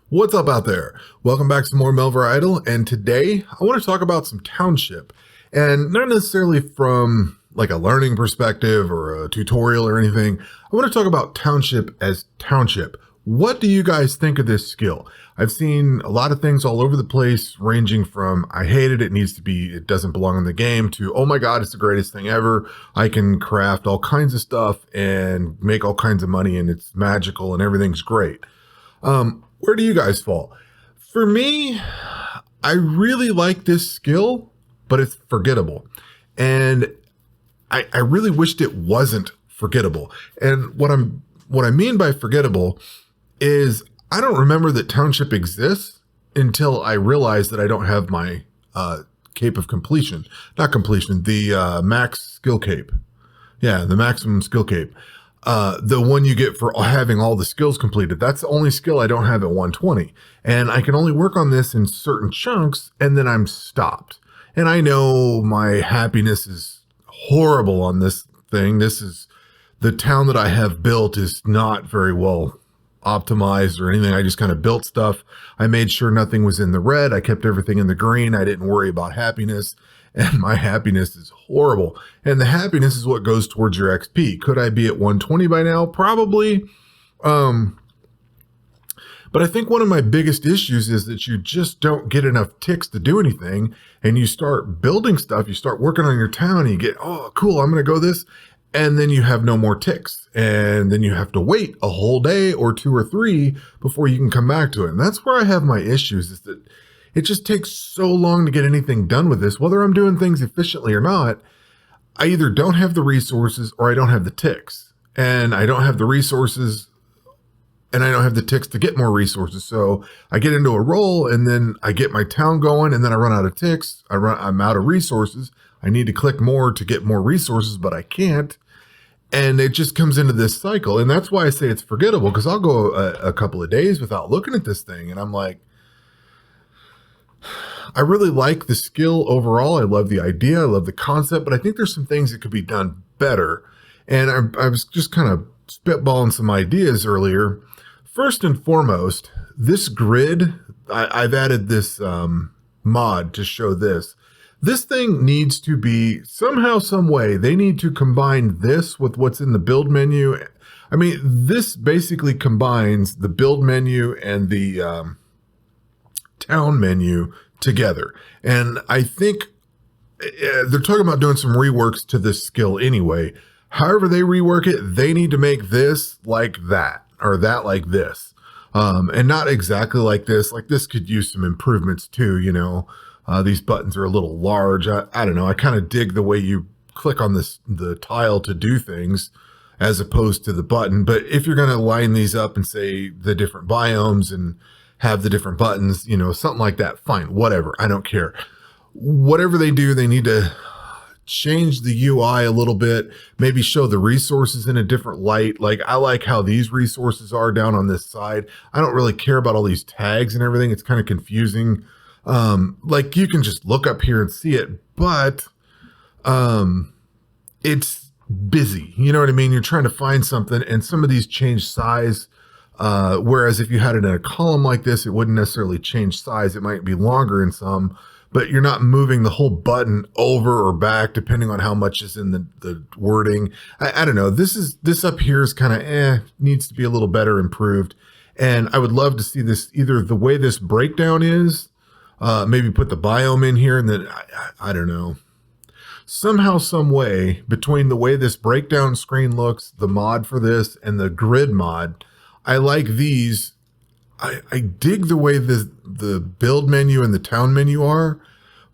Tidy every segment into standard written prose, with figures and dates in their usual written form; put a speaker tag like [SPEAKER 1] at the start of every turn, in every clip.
[SPEAKER 1] What's up out there? Welcome back to more Melvor Idle, and today I want to talk about some Township, and not necessarily from like a learning perspective or a tutorial or anything. I want to talk about Township as Township. What do you guys think of this skill? I've seen a lot of things all over the place, ranging from I hate it, it doesn't belong in the game, to oh my god, it's the greatest thing ever. I can craft all kinds of stuff and make all kinds of money, and it's magical and everything's great. Where do you guys fall? For me, I really like this skill, but it's forgettable. And I really wished it wasn't forgettable. And what I mean by forgettable is I don't remember that Township exists until I realized that I don't have my cape of completion. Not completion, the max skill cape. Yeah, the maximum skill cape. The one you get for having all the skills completed. That's the only skill I don't have at 120. And I can only work on this in certain chunks, and then I'm stopped. And I know my happiness is horrible on this thing. The town that I have built is not very well optimized or anything. I just kind of built stuff. I made sure nothing was in the red. I kept everything in the green. I didn't worry about happiness. And my happiness is horrible. And the happiness is what goes towards your XP. Could I be at 120 by now? Probably. But I think one of my biggest issues is that you just don't get enough ticks to do anything. And you start building stuff. You start working on your town. And you get, oh, cool, I'm going to go this. And then you have no more ticks. And then you have to wait a whole day or 2 or 3 before you can come back to it. And that's where I have my issues, is that it just takes so long to get anything done with this. Whether I'm doing things efficiently or not, I either don't have the resources or I don't have the ticks. And I don't have the resources and I don't have the ticks to get more resources. So I get into a roll and then I get my town going and then I run out of ticks. I'm out of resources. I need to click more to get more resources, but I can't. And it just comes into this cycle. And that's why I say it's forgettable, because I'll go a couple of days without looking at this thing. And I'm like, I really like the skill overall. I love the idea. I love the concept, but I think there's some things that could be done better. And I was just kind of spitballing some ideas earlier. First and foremost, this grid, I've added this mod to show this. This thing needs to be somehow, some way, they need to combine this with what's in the build menu. I mean, this basically combines the build menu and the town menu together. And I think they're talking about doing some reworks to this skill anyway. However they rework it, they need to make this like that, or that like this. And not exactly like this. Like this could use some improvements too, you know. These buttons are a little large. I don't know. I kind of dig the way you click on the tile to do things as opposed to the button. But if you're going to line these up and say the different biomes and have the different buttons, you know, something like that, fine, whatever. I don't care. Whatever they do, they need to change the UI a little bit, maybe show the resources in a different light. Like I like how these resources are down on this side. I don't really care about all these tags and everything. It's kind of confusing. Like you can just look up here and see it, but it's busy. You know what I mean? You're trying to find something, and some of these change size. Whereas if you had it in a column like this, it wouldn't necessarily change size. It might be longer in some, but you're not moving the whole button over or back depending on how much is in the wording. I don't know. This up here is kind of needs to be a little better improved. And I would love to see this, either the way this breakdown is, maybe put the biome in here, and then I don't know. Somehow, some way, between the way this breakdown screen looks, the mod for this, and the grid mod, I like these. I dig the way the build menu and the town menu are,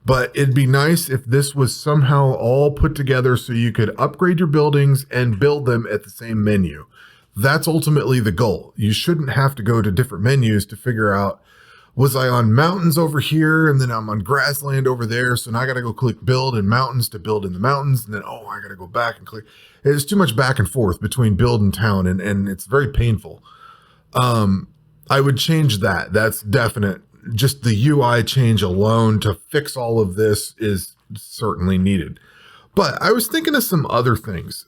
[SPEAKER 1] but it'd be nice if this was somehow all put together so you could upgrade your buildings and build them at the same menu. That's ultimately the goal. You shouldn't have to go to different menus to figure out, was I on mountains over here and then I'm on grassland over there, so now I got to go click build in mountains to build in the mountains, and then I got to go back and click. It's too much back and forth between build and town, and it's very painful. I would change that. That's definite. Just the UI change alone to fix all of this is certainly needed. But I was thinking of some other things.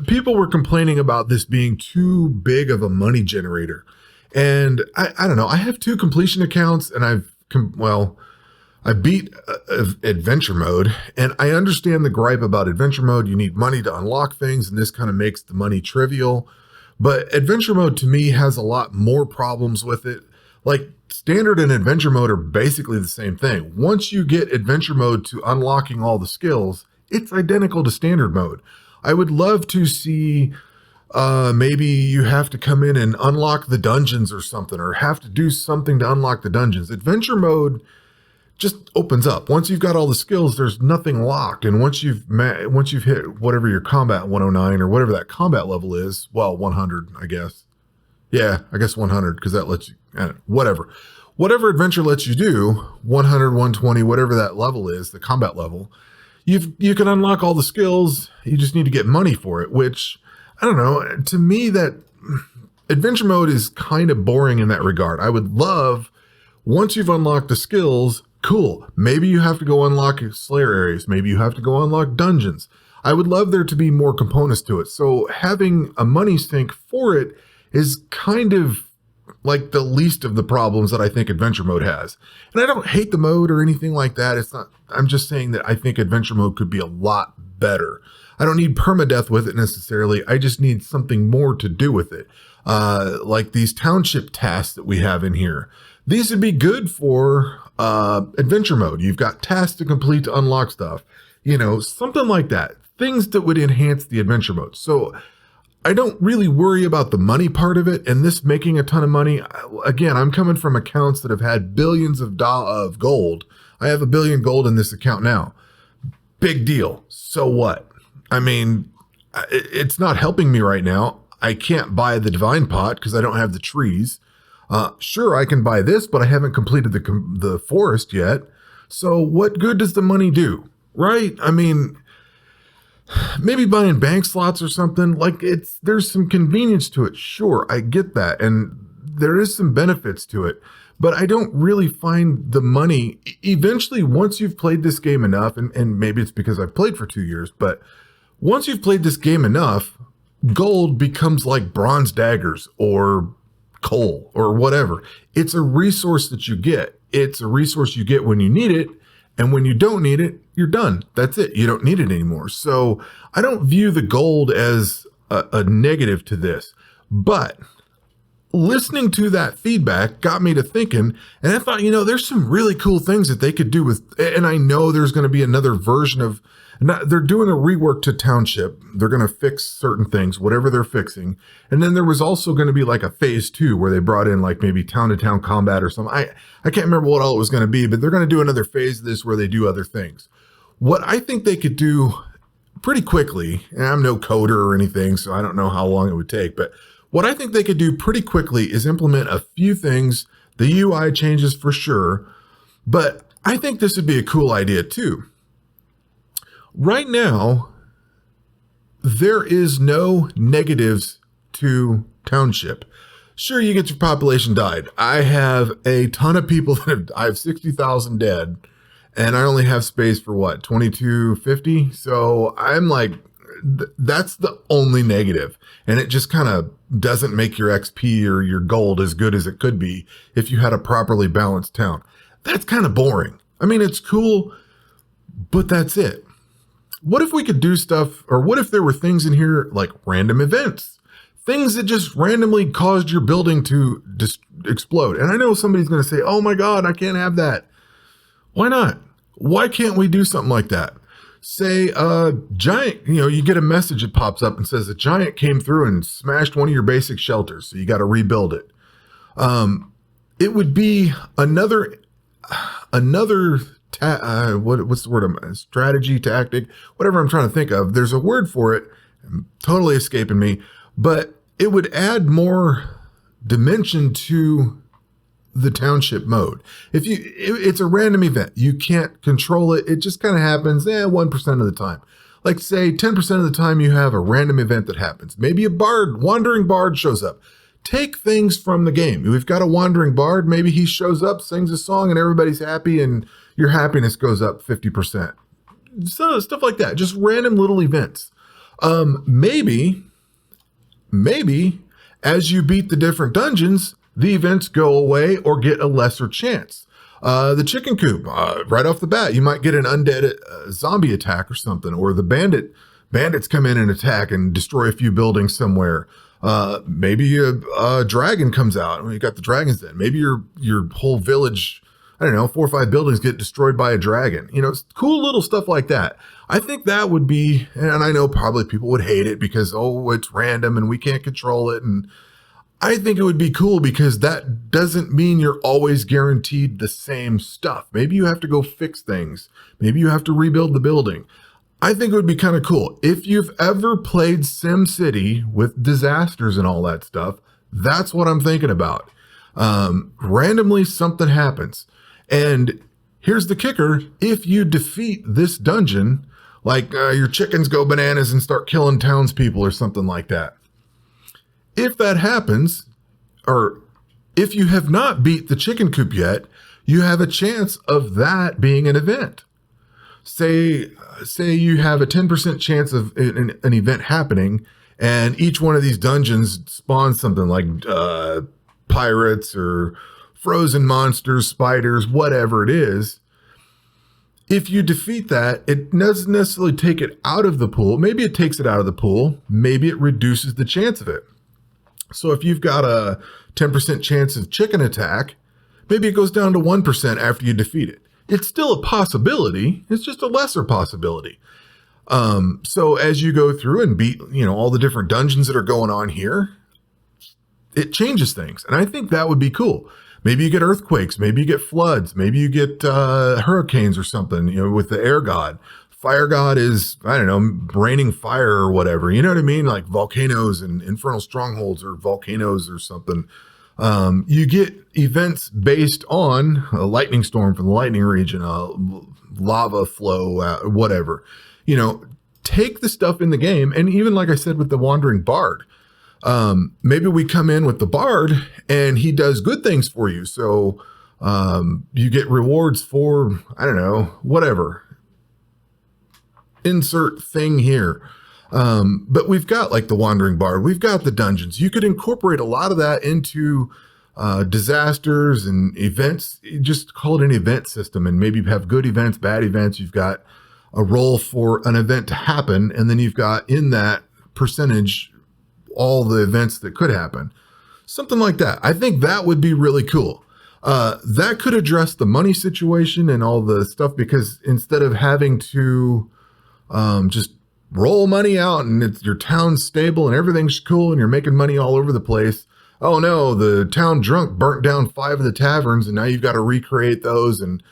[SPEAKER 1] People were complaining about this being too big of a money generator. And I don't know. I have 2 completion accounts, and I beat adventure mode, and I understand the gripe about adventure mode. You need money to unlock things, and this kind of makes the money trivial. But adventure mode to me has a lot more problems with it. Like standard and adventure mode are basically the same thing. Once you get adventure mode to unlocking all the skills, it's identical to standard mode. I would love to see maybe you have to come in and unlock the dungeons or something, or have to do something to unlock the dungeons. Adventure mode just opens up. Once you've got all the skills, there's nothing locked. And once you've hit whatever your combat 109 or whatever that combat level is, well, 100, I guess. Yeah, I guess 100, because that lets you, whatever adventure lets you do, 100, 120, whatever that level is, the combat level, you can unlock all the skills. You just need to get money for it, which, I don't know, to me that adventure mode is kind of boring in that regard. I would love, once you've unlocked the skills, cool, maybe you have to go unlock Slayer areas. Maybe you have to go unlock dungeons. I would love there to be more components to it. So having a money sink for it is kind of like the least of the problems that I think adventure mode has. And I don't hate the mode or anything like that. It's not, I'm just saying that I think adventure mode could be a lot better. I don't need permadeath with it necessarily. I just need something more to do with it. Like these township tasks that we have in here. These would be good for adventure mode. You've got tasks to complete to unlock stuff, something like that. Things that would enhance the adventure mode. So I don't really worry about the money part of it and this making a ton of money. Again, I'm coming from accounts that have had billions of gold. I have 1 billion gold in this account now. Big deal. So what? I mean, it's not helping me right now. I can't buy the divine pot because I don't have the trees. Sure, I can buy this, but I haven't completed the forest yet. So what good does the money do? Right? I mean, maybe buying bank slots or something, like there's some convenience to it. Sure, I get that. And there is some benefits to it, but I don't really find the money. Eventually, once you've played this game enough, and maybe it's because I've played for 2 years, but once you've played this game enough, gold becomes like bronze daggers or coal or whatever. It's a resource that you get. It's a resource you get when you need it. And when you don't need it, you're done. That's it. You don't need it anymore. So I don't view the gold as a negative to this. But listening to that feedback got me to thinking, and I thought, there's some really cool things that they could do with, and I know there's going to be another version of, they're doing a rework to Township. They're going to fix certain things, whatever they're fixing. And then there was also going to be like a phase 2 where they brought in like maybe town-to-town combat or something. I can't remember what all it was going to be, but they're going to do another phase of this where they do other things. What I think they could do pretty quickly, and I'm no coder or anything, so I don't know how long it would take, but what I think they could do pretty quickly is implement a few things, the UI changes for sure, but I think this would be a cool idea too. Right now, there is no negatives to Township. Sure, you get your population died. I have a ton of people I have 60,000 dead, and I only have space for what, 2250? So I'm like, that's the only negative. And it just kind of doesn't make your XP or your gold as good as it could be if you had a properly balanced town. That's kind of boring. I mean, it's cool, but that's it. What if we could do stuff, or what if there were things in here like random events? Things that just randomly caused your building to just explode. And I know somebody's going to say, oh my God, I can't have that. Why not? Why can't we do something like that? Say giant, you get a message that pops up and says a giant came through and smashed one of your basic shelters, so you got to rebuild it. It would be another what's the word? Strategy, tactic, whatever I'm trying to think of. There's a word for it, totally escaping me, but it would add more dimension to the Township mode. It's a random event. You can't control it. It just kind of happens 1% of the time. Like say 10% of the time you have a random event that happens. Maybe a wandering bard shows up. Take things from the game. We've got a wandering bard. Maybe he shows up, sings a song, and everybody's happy, and your happiness goes up 50%. So stuff like that. Just random little events. Maybe as you beat the different dungeons, the events go away or get a lesser chance. The chicken coop, right off the bat, you might get an undead zombie attack or something, or the bandits come in and attack and destroy a few buildings somewhere. Maybe a dragon comes out. You got the dragons then. Maybe your whole village, I don't know, 4 or 5 buildings get destroyed by a dragon. It's cool little stuff like that. I think that would be, and I know probably people would hate it because, oh, it's random and we can't control it. And I think it would be cool because that doesn't mean you're always guaranteed the same stuff. Maybe you have to go fix things. Maybe you have to rebuild the building. I think it would be kind of cool. If you've ever played SimCity with disasters and all that stuff, that's what I'm thinking about. Randomly something happens. And here's the kicker. If you defeat this dungeon, like your chickens go bananas and start killing townspeople or something like that. If that happens, or if you have not beat the chicken coop yet, you have a chance of that being an event. Say you have a 10% chance of an event happening, and each one of these dungeons spawns something like pirates or frozen monsters, spiders, whatever it is. If you defeat that, it doesn't necessarily take it out of the pool. Maybe it takes it out of the pool. Maybe it reduces the chance of it. So if you've got a 10% chance of chicken attack, maybe it goes down to 1% after you defeat it. It's still a possibility. It's just a lesser possibility. So as you go through and beat, all the different dungeons that are going on here, it changes things. And I think that would be cool. Maybe you get earthquakes. Maybe you get floods. Maybe you get hurricanes or something, with the air god. Fire god is, I don't know, raining fire or whatever. You know what I mean? Like volcanoes and infernal strongholds or volcanoes or something. You get events based on a lightning storm from the lightning region, a lava flow, whatever. Take the stuff in the game. And even like I said with the wandering bard, maybe we come in with the bard and he does good things for you. So you get rewards for, I don't know, whatever. Insert thing here. But we've got like the wandering bard. We've got the dungeons. You could incorporate a lot of that into disasters and events. You just call it an event system, and maybe have good events, bad events. You've got a role for an event to happen, and then you've got in that percentage all the events that could happen. Something like that. I think that would be really cool. That could address the money situation and all the stuff, because instead of having to just roll money out and your town's stable and everything's cool and you're making money all over the place. Oh no, the town drunk burnt down 5 of the taverns and now you've got to recreate those. And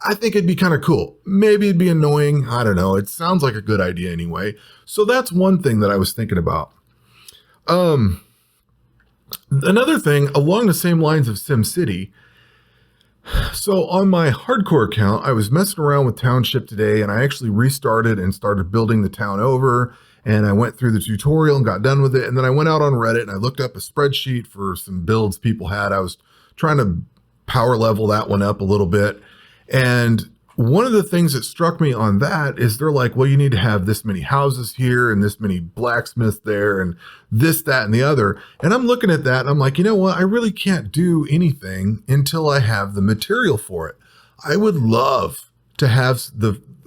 [SPEAKER 1] I think it'd be kind of cool. Maybe it'd be annoying. I don't know. It sounds like a good idea anyway. So that's one thing that I was thinking about. Another thing along the same lines of SimCity. So on my hardcore account, I was messing around with Township today, and I actually restarted and started building the town over, and I went through the tutorial and got done with it. And then I went out on Reddit and I looked up a spreadsheet for some builds people had. I was trying to power level that one up a little bit. And one of the things that struck me on that is they're like, well, you need to have this many houses here and this many blacksmiths there and this, that, and the other. And I'm looking at that and I'm like, you know what? I really can't do anything until I have the material for it. I would love to have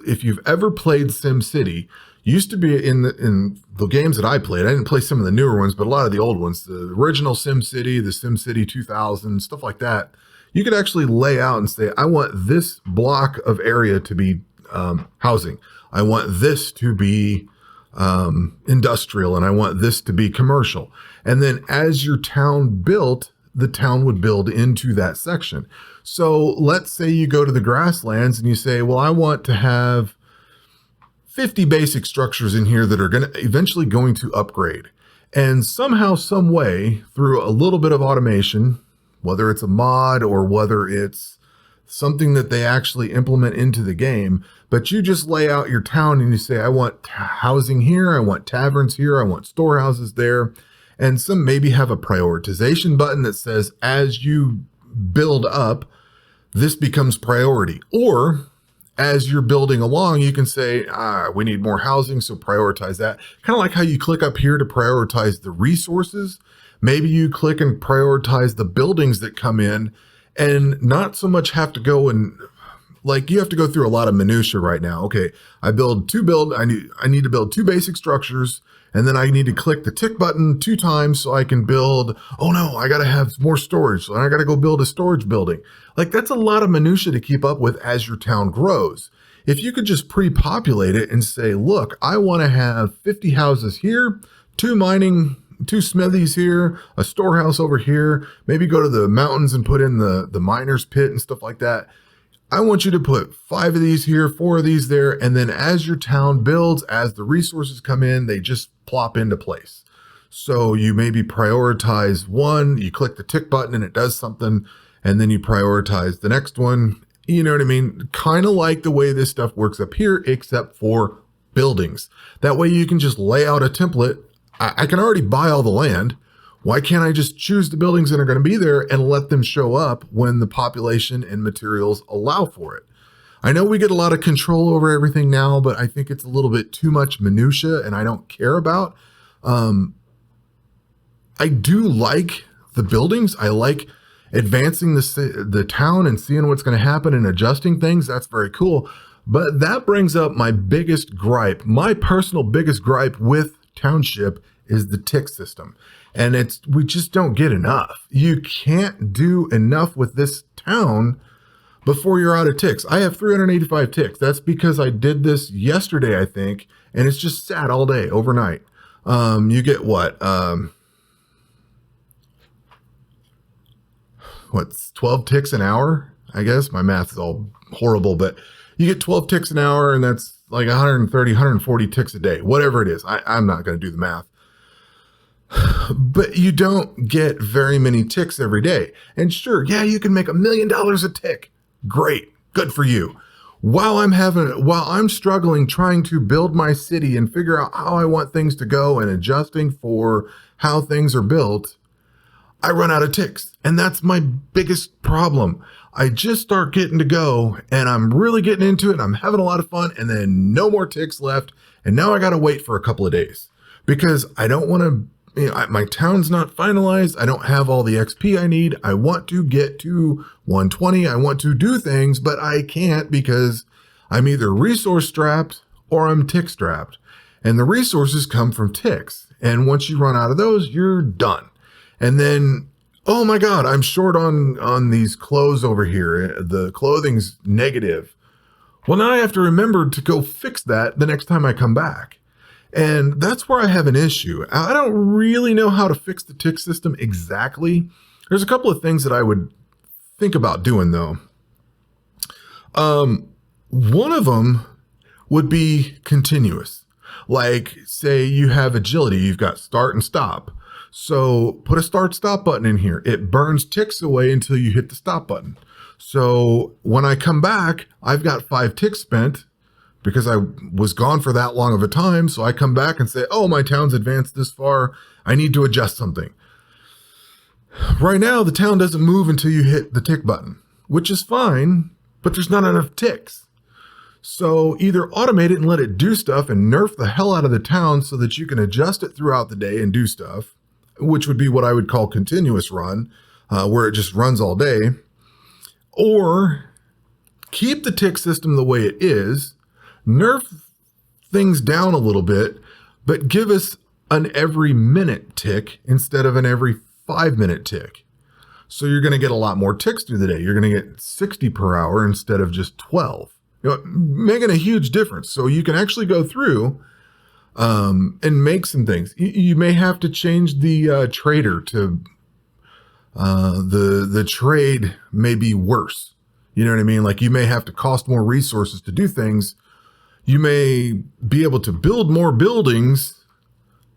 [SPEAKER 1] if you've ever played SimCity, used to be in the games that I played. I didn't play some of the newer ones, but a lot of the old ones, the original SimCity, the SimCity 2000, stuff like that. You could actually lay out and say, I want this block of area to be housing. I want this to be industrial, and I want this to be commercial. And then as your town built, the town would build into that section. So let's say you go to the grasslands and you say, well, I want to have 50 basic structures in here that are eventually going to upgrade. And somehow, some way, through a little bit of automation, whether it's a mod or whether it's something that they actually implement into the game, but you just lay out your town and you say, I want housing here, I want taverns here, I want storehouses there. And some maybe have a prioritization button that says, as you build up, this becomes priority. Or as you're building along, you can say, we need more housing, so prioritize that. Kind of like how you click up here to prioritize the resources. Maybe you click and prioritize the buildings that come in and not so much have to go and like you have to go through a lot of minutia right now. Okay, I need to build two basic structures, and then I need to click the tick button 2 times so I can build, oh no, I got to have more storage. So I got to go build a storage building. Like that's a lot of minutia to keep up with as your town grows. If you could just pre-populate it and say, look, I want to have 50 houses here, 2 smithies here, a storehouse over here, maybe go to the mountains and put in the miner's pit and stuff like that. I want you to put 5 of these here, 4 of these there, and then as your town builds, as the resources come in, they just plop into place. So you maybe prioritize one, you click the tick button and it does something, and then you prioritize the next one. You know what I mean? Kind of like the way this stuff works up here, except for buildings. That way you can just lay out a template. I can already buy all the land. Why can't I just choose the buildings that are going to be there and let them show up when the population and materials allow for it? I know we get a lot of control over everything now, but I think it's a little bit too much minutia and I don't care about. I do like the buildings. I like advancing the town and seeing what's going to happen and adjusting things. That's very cool. But that brings up my biggest gripe. My personal biggest gripe with Township is the tick system. And we just don't get enough. You can't do enough with this town before you're out of ticks. I have 385 ticks. That's because I did this yesterday, I think, and it's just sat all day, overnight. You get what? What's 12 ticks an hour? I guess my math is all horrible, but you get 12 ticks an hour, and that's like 130, 140 ticks a day, whatever it is. I'm not going to do the math. But you don't get very many ticks every day. And sure, yeah, you can make $1 million a tick. Great. Good for you. While I'm struggling trying to build my city and figure out how I want things to go and adjusting for how things are built, I run out of ticks. And that's my biggest problem. I just start getting to go and I'm really getting into it and I'm having a lot of fun, and then no more ticks left. And now I got to wait for a couple of days because I don't want to, my town's not finalized. I don't have all the XP I need. I want to get to 120. I want to do things, but I can't because I'm either resource strapped or I'm tick strapped. And the resources come from ticks. And once you run out of those, you're done. And then, oh my God, I'm short on these clothes over here. The clothing's negative. Well, now I have to remember to go fix that the next time I come back. And that's where I have an issue. I don't really know how to fix the tick system exactly. There's a couple of things that I would think about doing though. One of them would be continuous. Like say you have agility, you've got start and stop. So put a start stop button in here. It burns ticks away until you hit the stop button. So when I come back, I've got 5 ticks spent because I was gone for that long of a time. So I come back and say, oh, my town's advanced this far. I need to adjust something. Right now, the town doesn't move until you hit the tick button, which is fine, but there's not enough ticks. So either automate it and let it do stuff and nerf the hell out of the town so that you can adjust it throughout the day and do stuff, which would be what I would call continuous run, where it just runs all day, or keep the tick system the way it is, nerf things down a little bit, but give us an every minute tick instead of an every 5-minute tick. So you're going to get a lot more ticks through the day. You're going to get 60 per hour instead of just 12, making a huge difference. So you can actually go through and make some things. You may have to change the trader to the trade may be worse. You know what I mean? Like you may have to cost more resources to do things. You may be able to build more buildings,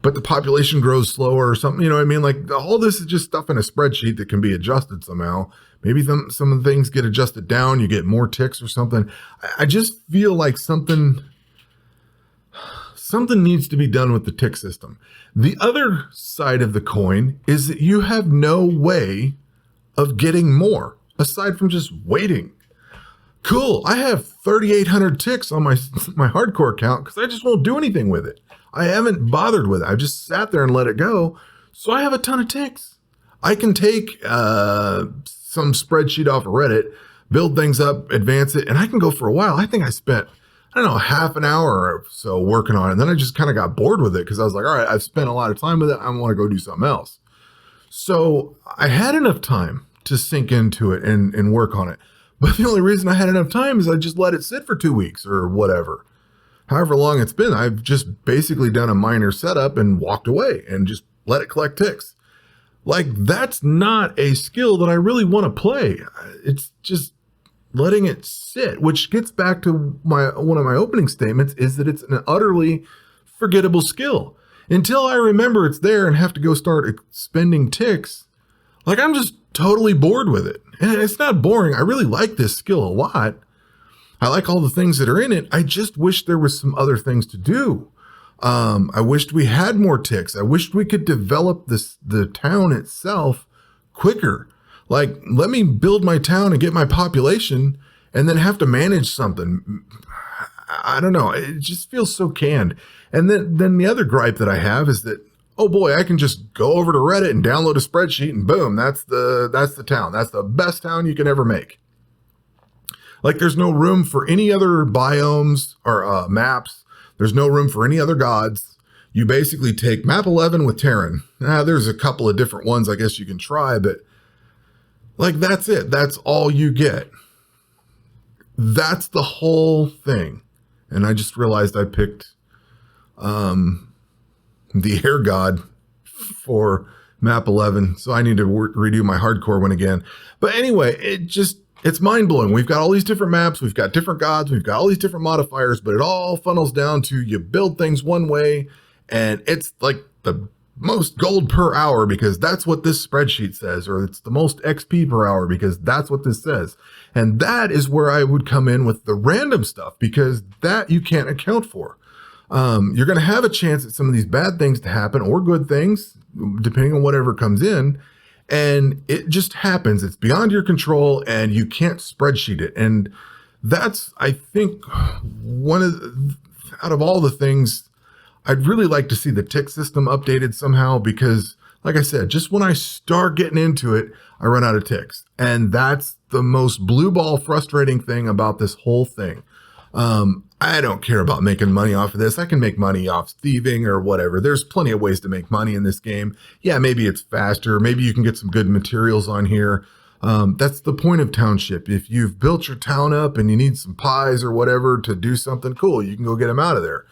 [SPEAKER 1] but the population grows slower or something. You know what I mean? Like all this is just stuff in a spreadsheet that can be adjusted somehow. Maybe some of the things get adjusted down. You get more ticks or something. I just feel like something needs to be done with the tick system. The other side of the coin is that you have no way of getting more aside from just waiting. Cool. I have 3,800 ticks on my hardcore account because I just won't do anything with it. I haven't bothered with it. I just sat there and let it go. So I have a ton of ticks. I can take some spreadsheet off of Reddit, build things up, advance it, and I can go for a while. I think I spent, I don't know, half an hour or so working on it. And then I just kind of got bored with it because I was like, all right, I've spent a lot of time with it. I want to go do something else. So I had enough time to sink into it and work on it. But the only reason I had enough time is I just let it sit for 2 weeks or whatever. However long it's been, I've just basically done a minor setup and walked away and just let it collect ticks. Like, that's not a skill that I really want to play. It's just letting it sit, which gets back to one of my opening statements, is that it's an utterly forgettable skill. Until I remember it's there and have to go start expending ticks, like, I'm just totally bored with it. And it's not boring. I really like this skill a lot. I like all the things that are in it. I just wish there was some other things to do. I wished we had more ticks. I wished we could develop the town itself quicker. Like, let me build my town and get my population and then have to manage something. I don't know. It just feels so canned. And then the other gripe that I have is that, oh boy, I can just go over to Reddit and download a spreadsheet and boom, that's the town. That's the best town you can ever make. Like, there's no room for any other biomes or maps. There's no room for any other gods. You basically take map 11 with Terran. There's a couple of different ones I guess you can try, but like, that's it. That's all you get. That's the whole thing. And I just realized I picked the air god for map 11. So I need to redo my hardcore one again. But anyway, it's mind blowing. We've got all these different maps. We've got different gods. We've got all these different modifiers, but it all funnels down to you build things one way. And it's like the most gold per hour because that's what this spreadsheet says, or it's the most XP per hour because that's what this says. And that is where I would come in with the random stuff, because that you can't account for. You're going to have a chance at some of these bad things to happen, or good things, depending on whatever comes in. And it just happens. It's beyond your control and you can't spreadsheet it. And that's, I think, out of all the things, I'd really like to see the tick system updated somehow, because like I said, just when I start getting into it, I run out of ticks. And that's the most blue ball frustrating thing about this whole thing. I don't care about making money off of this. I can make money off thieving or whatever. There's plenty of ways to make money in this game. Yeah, maybe it's faster. Maybe you can get some good materials on here. That's the point of Township. If you've built your town up and you need some pies or whatever to do something cool, you can go get them out of there.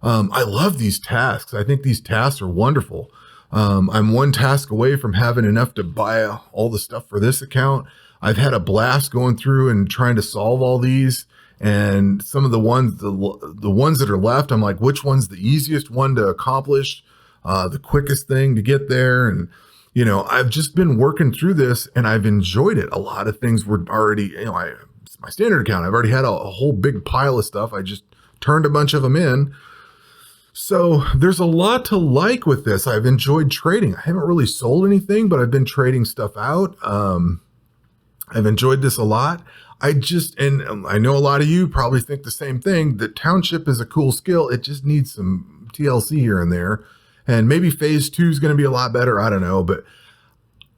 [SPEAKER 1] I love these tasks. I think these tasks are wonderful. I'm one task away from having enough to buy all the stuff for this account. I've had a blast going through and trying to solve all these. And some of the ones that are left, I'm like, which one's the easiest one to accomplish, the quickest thing to get there? And, you know, I've just been working through this and I've enjoyed it. A lot of things were already, you know, it's my standard account. I've already had a whole big pile of stuff. I just turned a bunch of them in. So there's a lot to like with this. I've enjoyed trading. I haven't really sold anything, but I've been trading stuff out. I've enjoyed this a lot. And I know a lot of you probably think the same thing, that Township is a cool skill. It just needs some TLC here and there. And maybe phase 2 is going to be a lot better. I don't know. But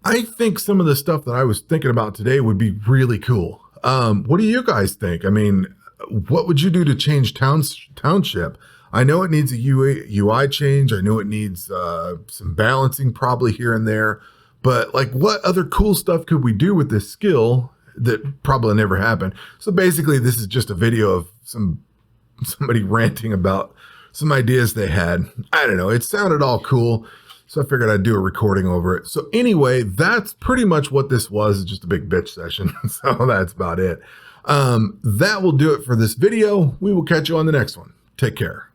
[SPEAKER 1] I think some of the stuff that I was thinking about today would be really cool. What do you guys think? I mean, what would you do to change Township? I know it needs a UI change. I know it needs some balancing probably here and there. But like, what other cool stuff could we do with this skill that probably never happened? So basically, this is just a video of somebody ranting about some ideas they had. I don't know. It sounded all cool, so I figured I'd do a recording over it. So anyway, that's pretty much what this was. It's just a big bitch session. So that's about it. That will do it for this video. We will catch you on the next one. Take care.